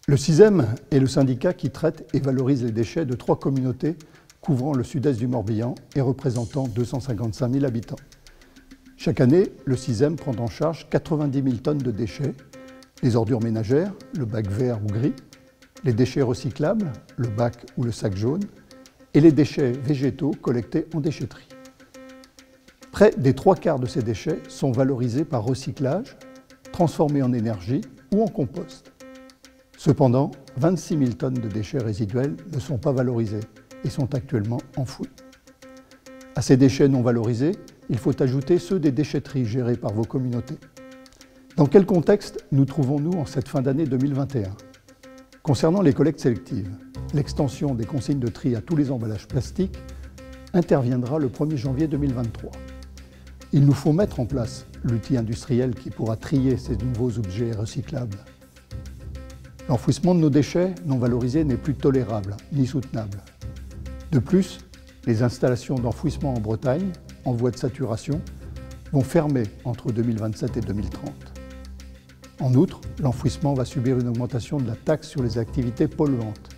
Le CISEM est le syndicat qui traite et valorise les déchets de 3 communautés couvrant le sud-est du Morbihan et représentant 255 000 habitants. Chaque année, le CISEM prend en charge 90 000 tonnes de déchets, les ordures ménagères, le bac vert ou gris, les déchets recyclables, le bac ou le sac jaune, et les déchets végétaux collectés en déchetterie. Près des 3/4 de ces déchets sont valorisés par recyclage, transformés en énergie ou en compost. Cependant, 26 000 tonnes de déchets résiduels ne sont pas valorisés et sont actuellement enfouis. À ces déchets non valorisés, il faut ajouter ceux des déchetteries gérées par vos communautés. Dans quel contexte nous trouvons-nous en cette fin d'année 2021 ? Concernant les collectes sélectives, l'extension des consignes de tri à tous les emballages plastiques interviendra le 1er janvier 2023. Il nous faut mettre en place l'outil industriel qui pourra trier ces nouveaux objets recyclables. L'enfouissement de nos déchets non valorisés n'est plus tolérable ni soutenable. De plus, les installations d'enfouissement en Bretagne, en voie de saturation, vont fermer entre 2027 et 2030. En outre, l'enfouissement va subir une augmentation de la taxe sur les activités polluantes,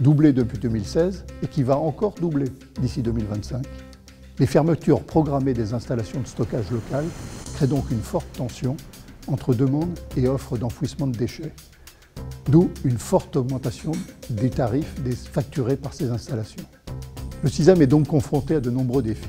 doublée depuis 2016 et qui va encore doubler d'ici 2025. Les fermetures programmées des installations de stockage locales créent donc une forte tension entre demande et offre d'enfouissement de déchets, d'où une forte augmentation des tarifs facturés par ces installations. Le CISEM est donc confronté à de nombreux défis.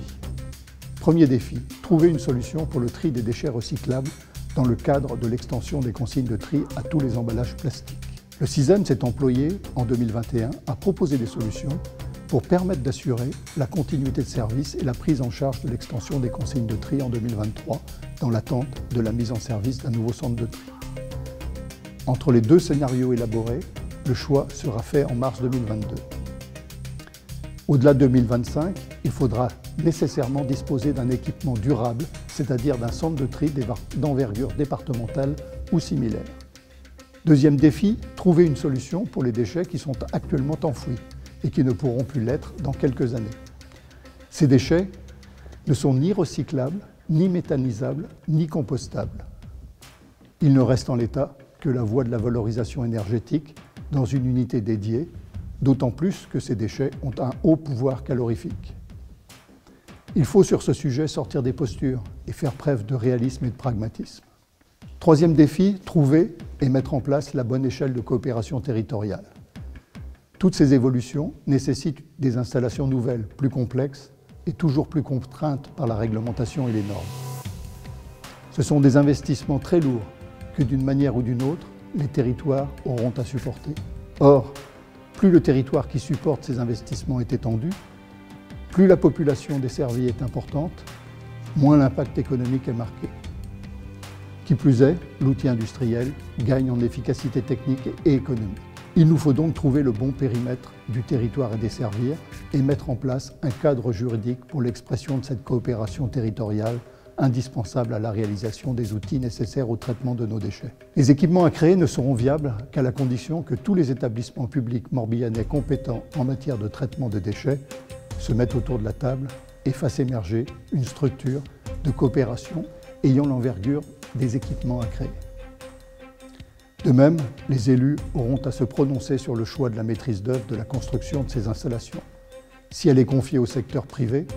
Premier défi, trouver une solution pour le tri des déchets recyclables dans le cadre de l'extension des consignes de tri à tous les emballages plastiques. Le CISEM s'est employé en 2021 à proposer des solutions pour permettre d'assurer la continuité de service et la prise en charge de l'extension des consignes de tri en 2023 dans l'attente de la mise en service d'un nouveau centre de tri. Entre les 2 scénarios élaborés, le choix sera fait en mars 2022. Au-delà de 2025, il faudra nécessairement disposer d'un équipement durable, c'est-à-dire d'un centre de tri d'envergure départementale ou similaire. Deuxième défi, trouver une solution pour les déchets qui sont actuellement enfouis et qui ne pourront plus l'être dans quelques années. Ces déchets ne sont ni recyclables, ni méthanisables, ni compostables. Il ne reste en l'état que la voie de la valorisation énergétique dans une unité dédiée, d'autant plus que ces déchets ont un haut pouvoir calorifique. Il faut sur ce sujet sortir des postures et faire preuve de réalisme et de pragmatisme. Troisième défi, trouver et mettre en place la bonne échelle de coopération territoriale. Toutes ces évolutions nécessitent des installations nouvelles, plus complexes et toujours plus contraintes par la réglementation et les normes. Ce sont des investissements très lourds que d'une manière ou d'une autre, les territoires auront à supporter. Or, plus le territoire qui supporte ces investissements est étendu, plus la population desservie est importante, moins l'impact économique est marqué. Qui plus est, l'outil industriel gagne en efficacité technique et économique. Il nous faut donc trouver le bon périmètre du territoire à desservir et mettre en place un cadre juridique pour l'expression de cette coopération territoriale indispensable à la réalisation des outils nécessaires au traitement de nos déchets. Les équipements à créer ne seront viables qu'à la condition que tous les établissements publics morbihanais compétents en matière de traitement de déchets se mettent autour de la table et fassent émerger une structure de coopération ayant l'envergure des équipements à créer. De même, les élus auront à se prononcer sur le choix de la maîtrise d'œuvre de la construction de ces installations. Si elle est confiée au secteur privé,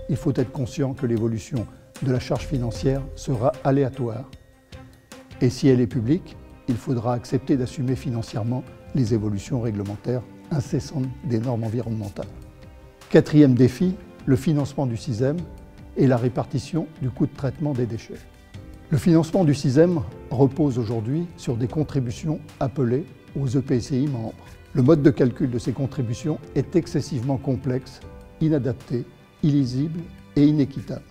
il faut être conscient que l'évolution de la charge financière sera aléatoire. Et si elle est publique, il faudra accepter d'assumer financièrement les évolutions réglementaires incessantes des normes environnementales. Quatrième défi, le financement du CISEM et la répartition du coût de traitement des déchets. Le financement du CISEM repose aujourd'hui sur des contributions appelées aux EPCI membres. Le mode de calcul de ces contributions est excessivement complexe, inadapté, illisible et inéquitable.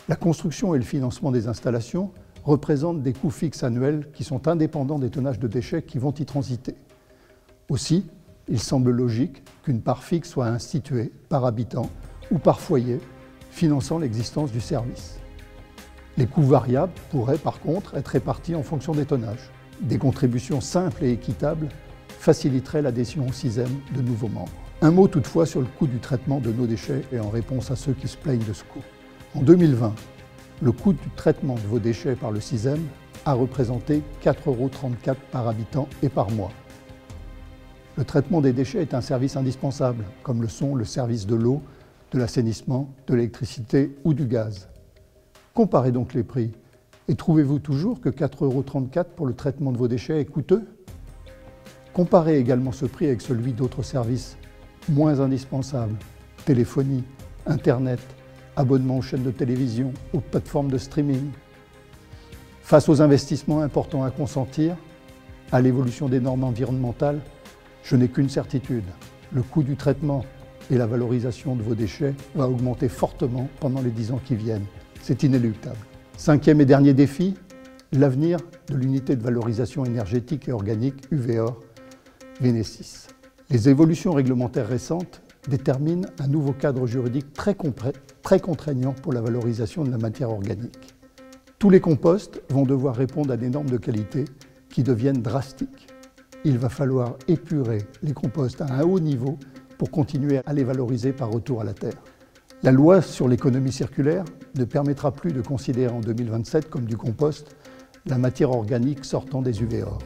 La construction et le financement des installations représentent des coûts fixes annuels qui sont indépendants des tonnages de déchets qui vont y transiter. Aussi, il semble logique qu'une part fixe soit instituée par habitant ou par foyer, finançant l'existence du service. Les coûts variables pourraient par contre être répartis en fonction des tonnages. Des contributions simples et équitables faciliteraient l'adhésion au CISEM de nouveaux membres. Un mot toutefois sur le coût du traitement de nos déchets et en réponse à ceux qui se plaignent de ce coût. En 2020, le coût du traitement de vos déchets par le CISEM a représenté 4,34 € par habitant et par mois. Le traitement des déchets est un service indispensable, comme le sont le service de l'eau, de l'assainissement, de l'électricité ou du gaz. Comparez donc les prix et trouvez-vous toujours que 4,34 € pour le traitement de vos déchets est coûteux? Comparez également ce prix avec celui d'autres services moins indispensables, téléphonie, Internet, abonnement aux chaînes de télévision, aux plateformes de streaming. Face aux investissements importants à consentir, à l'évolution des normes environnementales, je n'ai qu'une certitude, le coût du traitement et la valorisation de vos déchets va augmenter fortement pendant les 10 ans qui viennent. C'est inéluctable. Cinquième et dernier défi, l'avenir de l'unité de valorisation énergétique et organique UVOR Vénécis. Les évolutions réglementaires récentes déterminent un nouveau cadre juridique très contraignant pour la valorisation de la matière organique. Tous les composts vont devoir répondre à des normes de qualité qui deviennent drastiques. Il va falloir épurer les composts à un haut niveau pour continuer à les valoriser par retour à la terre. La loi sur l'économie circulaire ne permettra plus de considérer en 2027 comme du compost la matière organique sortant des UVOR.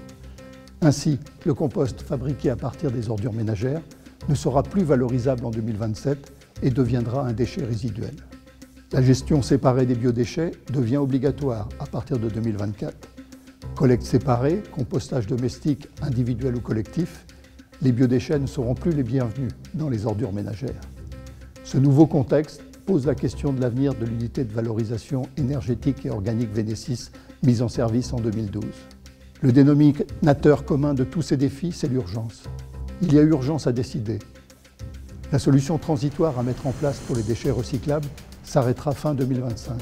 Ainsi, le compost fabriqué à partir des ordures ménagères ne sera plus valorisable en 2027 et deviendra un déchet résiduel. La gestion séparée des biodéchets devient obligatoire à partir de 2024. Collecte séparée, compostage domestique, individuel ou collectif, les biodéchets ne seront plus les bienvenus dans les ordures ménagères. Ce nouveau contexte pose la question de l'avenir de l'unité de valorisation énergétique et organique Vénécis mise en service en 2012. Le dénominateur commun de tous ces défis, c'est l'urgence. Il y a urgence à décider. La solution transitoire à mettre en place pour les déchets recyclables s'arrêtera fin 2025.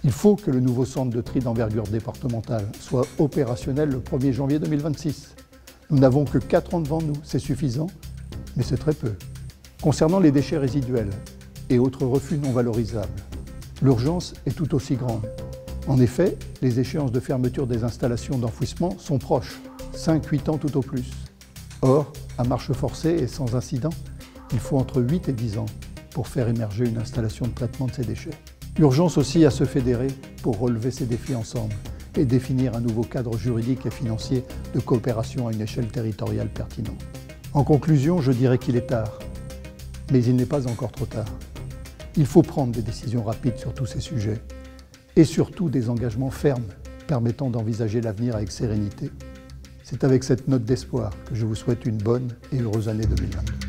Il faut que le nouveau centre de tri d'envergure départementale soit opérationnel le 1er janvier 2026. Nous n'avons que 4 ans devant nous, c'est suffisant, mais c'est très peu. Concernant les déchets résiduels et autres refus non valorisables, l'urgence est tout aussi grande. En effet, les échéances de fermeture des installations d'enfouissement sont proches, 5-8 ans tout au plus. Or, à marche forcée et sans incident, il faut entre 8 et 10 ans pour faire émerger une installation de traitement de ces déchets. Urgence aussi à se fédérer pour relever ces défis ensemble et définir un nouveau cadre juridique et financier de coopération à une échelle territoriale pertinente. En conclusion, je dirais qu'il est tard, mais il n'est pas encore trop tard. Il faut prendre des décisions rapides sur tous ces sujets et surtout des engagements fermes permettant d'envisager l'avenir avec sérénité. C'est avec cette note d'espoir que je vous souhaite une bonne et heureuse année 2022.